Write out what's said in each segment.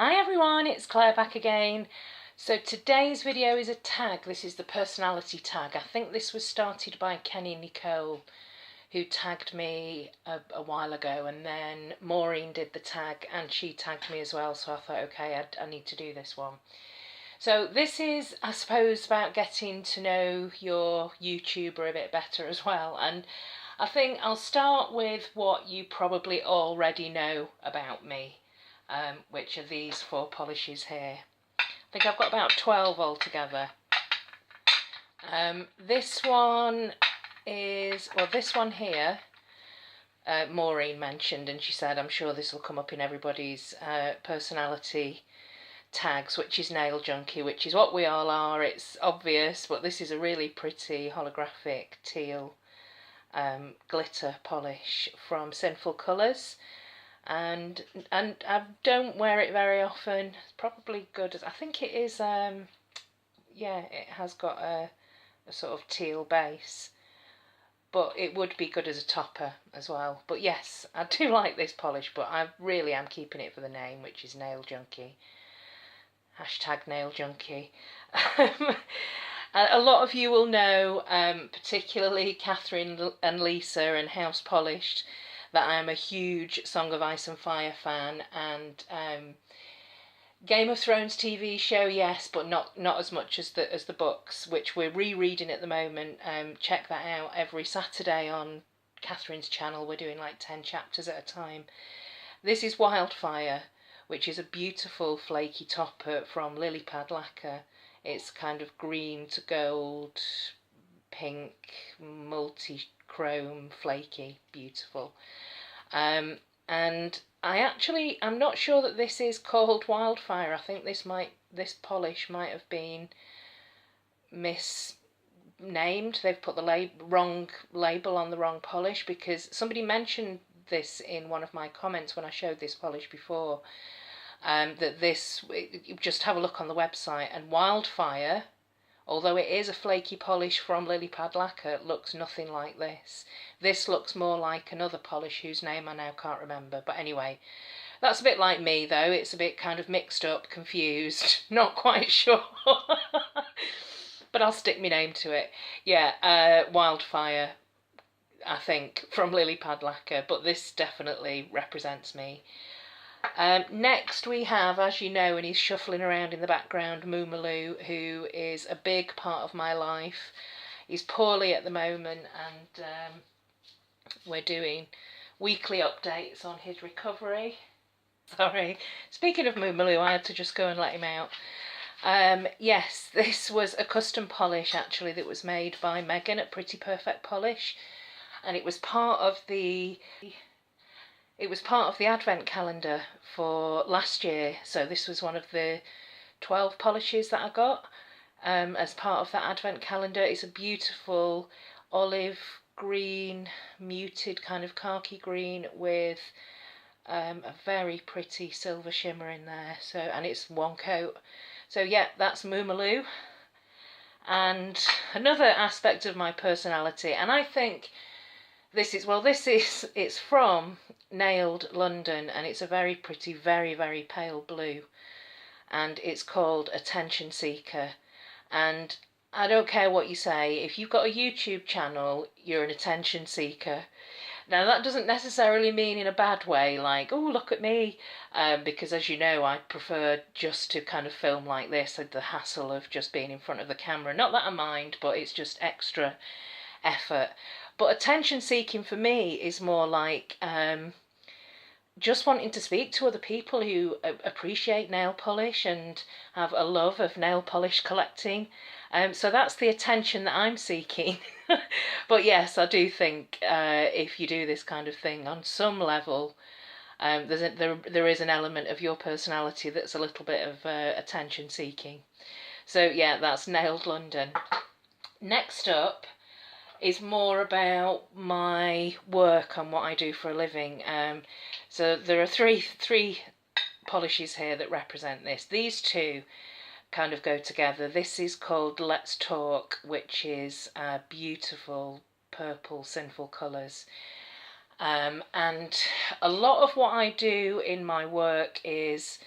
Hi everyone, it's Claire back again. So today's video is a tag. This is the personality tag. I think this was started by Keny Nicole, who tagged me a while ago, and then Maureen did the tag and she tagged me as well, so I thought, okay, I need to do this one. So this is, I suppose, about getting to know your YouTuber a bit better as well, and I think I'll start with what you probably already know about me. Which are these 4 polishes here. I think I've got about 12 altogether. This one is, well, this one here, Maureen mentioned, and she said, I'm sure this will come up in everybody's personality tags, which is Nail Junkie, which is what we all are. It's obvious, but this is a really pretty holographic teal glitter polish from Sinful Colours. And I don't wear it very often. It's probably good. I think it is, yeah, it has got a sort of teal base, but it would be good as a topper as well. But yes, I do like this polish, but I really am keeping it for the name, which is Nail Junkie. Hashtag Nail Junkie. A lot of you will know, particularly Catherine and Lisa and House Polished, that I am a huge Song of Ice and Fire fan, and Game of Thrones TV show, yes, but not as much as the books, which we're rereading at the moment. Check that out every Saturday on Catherine's channel. We're doing like 10 chapters at a time. This is Wildfire, which is a beautiful flaky topper from Lily Pad Lacquer. It's kind of green to gold, pink, multi-chrome, flaky, beautiful. And I'm not sure that this is called Wildfire. I think this polish might have been misnamed. They've put the wrong label on the wrong polish, because somebody mentioned this in one of my comments when I showed this polish before. That just have a look on the website, and Wildfire, although it is a flaky polish from Lily Pad Lacquer, looks nothing like this. This looks more like another polish whose name I now can't remember. But anyway, that's a bit like me though. It's a bit kind of mixed up, confused, not quite sure. But I'll stick my name to it. Yeah, Wildfire, I think, from Lily Pad Lacquer, but this definitely represents me. Next we have, as you know, and he's shuffling around in the background, Moomaloo, who is a big part of my life. He's poorly at the moment, and we're doing weekly updates on his recovery. Sorry, speaking of Moomaloo, I had to just go and let him out. Yes, this was a custom polish actually that was made by Megan at Pretty Perfect Polish, and it was part of the advent calendar for last year. So this was one of the 12 polishes that I got as part of that advent calendar. It's a beautiful olive green, muted kind of khaki green with a very pretty silver shimmer in there. So, and it's one coat. So yeah, that's Moomaloo. And another aspect of my personality, and I think it's from Nailed London, and it's a very pretty, very, very pale blue, and it's called Attention Seeker. And I don't care what you say, if you've got a YouTube channel, you're an attention seeker. Now that doesn't necessarily mean in a bad way, like, oh, look at me, because as you know, I prefer just to kind of film like this, the hassle of just being in front of the camera. Not that I mind, but it's just extra effort. But attention seeking for me is more like just wanting to speak to other people who appreciate nail polish and have a love of nail polish collecting. So that's the attention that I'm seeking. But yes, I do think if you do this kind of thing on some level, there is an element of your personality that's a little bit of attention seeking. So yeah, that's Nailed London. Next up is more about my work and what I do for a living. So there are three polishes here that represent this. These two kind of go together. This is called Let's Talk, which is beautiful purple Sinful Colours. And a lot of what I do in my work is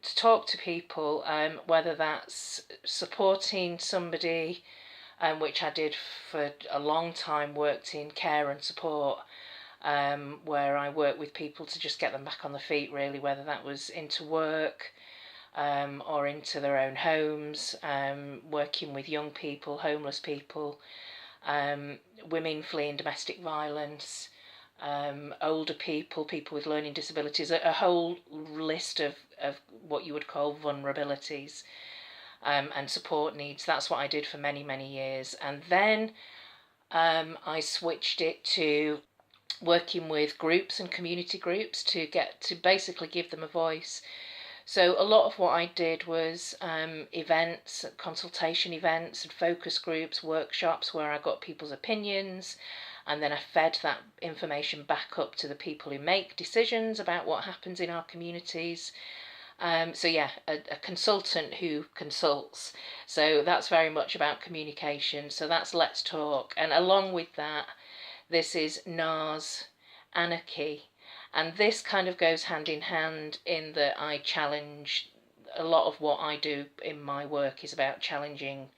to talk to people, whether that's supporting somebody, which I did for a long time, worked in care and support, where I worked with people to just get them back on their feet, really, whether that was into work, or into their own homes, working with young people, homeless people, women fleeing domestic violence, older people, people with learning disabilities, a whole list of what you would call vulnerabilities, and support needs. That's what I did for many, many years. And then I switched it to working with groups and community groups to basically give them a voice. So a lot of what I did was events, consultation events and focus groups, workshops where I got people's opinions, and then I fed that information back up to the people who make decisions about what happens in our communities. So yeah, a consultant who consults. So that's very much about communication. So that's Let's Talk. And along with that, this is NARS Anarchy. And this kind of goes hand in hand in that I challenge, a lot of what I do in my work is about challenging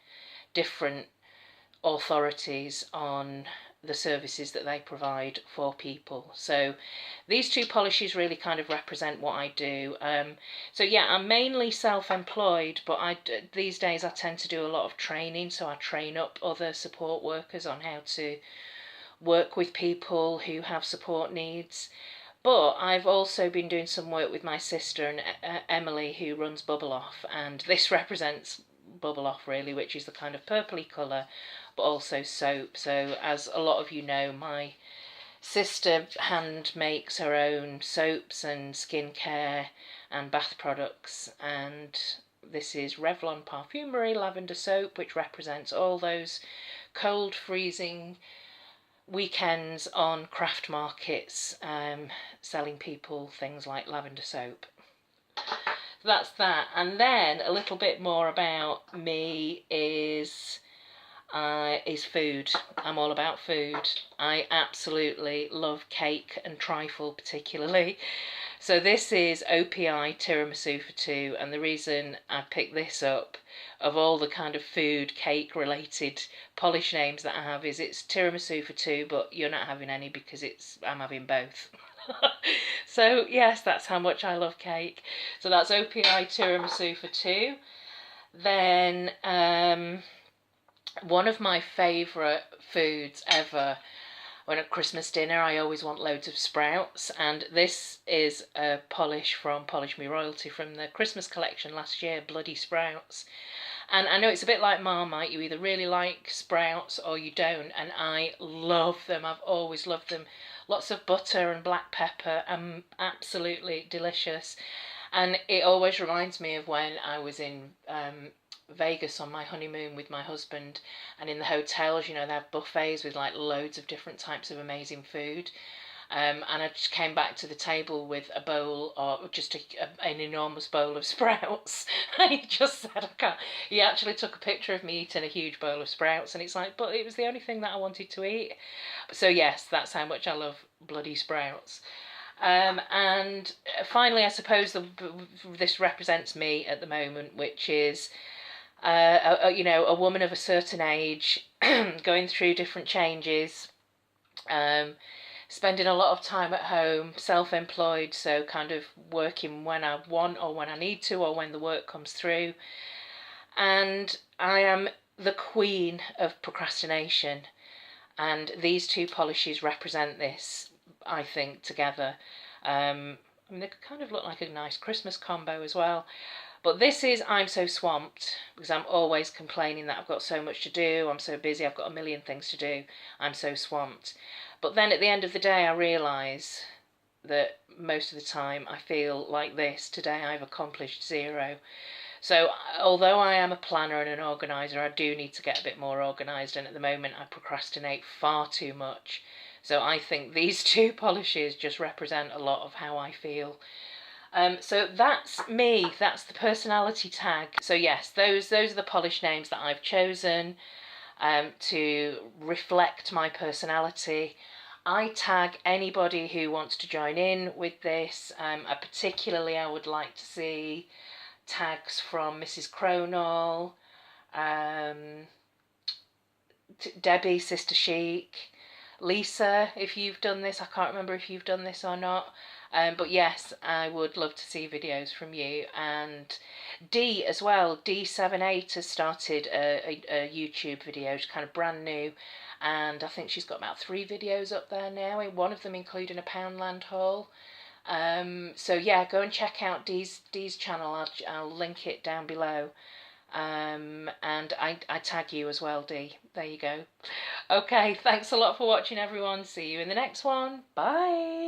different authorities on the services that they provide for people. So these two polishes really kind of represent what I do. So yeah, I'm mainly self-employed, but these days I tend to do a lot of training. So I train up other support workers on how to work with people who have support needs. But I've also been doing some work with my sister and Emily, who runs Bubble Off, and this represents Bubble Off really, which is the kind of purpley colour, but also soap. So as a lot of you know, my sister hand makes her own soaps and skincare and bath products, and this is Revlon Parfumery Lavender Soap, which represents all those cold freezing weekends on craft markets, selling people things like lavender soap. So that's that. And then a little bit more about me is food. I'm all about food. I absolutely love cake and trifle particularly. So this is OPI Tiramisu for Two, and the reason I picked this up, of all the kind of food, cake related polish names that I have, is it's tiramisu for two, but you're not having any because I'm having both. So yes, that's how much I love cake. So that's OPI Tiramisu for Two. Then one of my favourite foods ever, when at Christmas dinner I always want loads of sprouts, and this is a polish from Polish Me Royalty from the Christmas collection last year, Bloody Sprouts. And I know it's a bit like Marmite, you either really like sprouts or you don't, and I love them. I've always loved them. Lots of butter and black pepper, absolutely delicious. And it always reminds me of when I was in Vegas on my honeymoon with my husband, and in the hotels, you know, they have buffets with like loads of different types of amazing food. And I just came back to the table with a bowl, or just an enormous bowl of sprouts. And he just said, I can't. He actually took a picture of me eating a huge bowl of sprouts, and it's like, but it was the only thing that I wanted to eat. So yes, that's how much I love bloody sprouts. And finally, I suppose this represents me at the moment, which is a woman of a certain age, going through different changes, spending a lot of time at home, self-employed, so kind of working when I want or when I need to or when the work comes through. And I am the queen of procrastination, and these two polishes represent this, I think, together. I mean, they kind of look like a nice Christmas combo as well. But this is I'm so swamped, because I'm always complaining that I've got so much to do, I'm so busy, I've got a million things to do, I'm so swamped. But then at the end of the day I realise that most of the time I feel like this. Today I've accomplished zero. So although I am a planner and an organiser, I do need to get a bit more organised, and at the moment I procrastinate far too much. So I think these two polishes just represent a lot of how I feel. So that's me, that's the personality tag. So yes, those are the polish names that I've chosen to reflect my personality. I tag anybody who wants to join in with this. Particularly I would like to see tags from Mrs. Cronall, Debbie, Sister Chic, Lisa, if you've done this. I can't remember if you've done this or not. But yes, I would love to see videos from you. And Dee as well. D78 has started a YouTube video. She's kind of brand new. And I think she's got about 3 videos up there now. One of them including a Poundland haul. So yeah, go and check out Dee's channel. I'll link it down below. And I tag you as well, Dee. There you go. Okay, thanks a lot for watching, everyone. See you in the next one. Bye.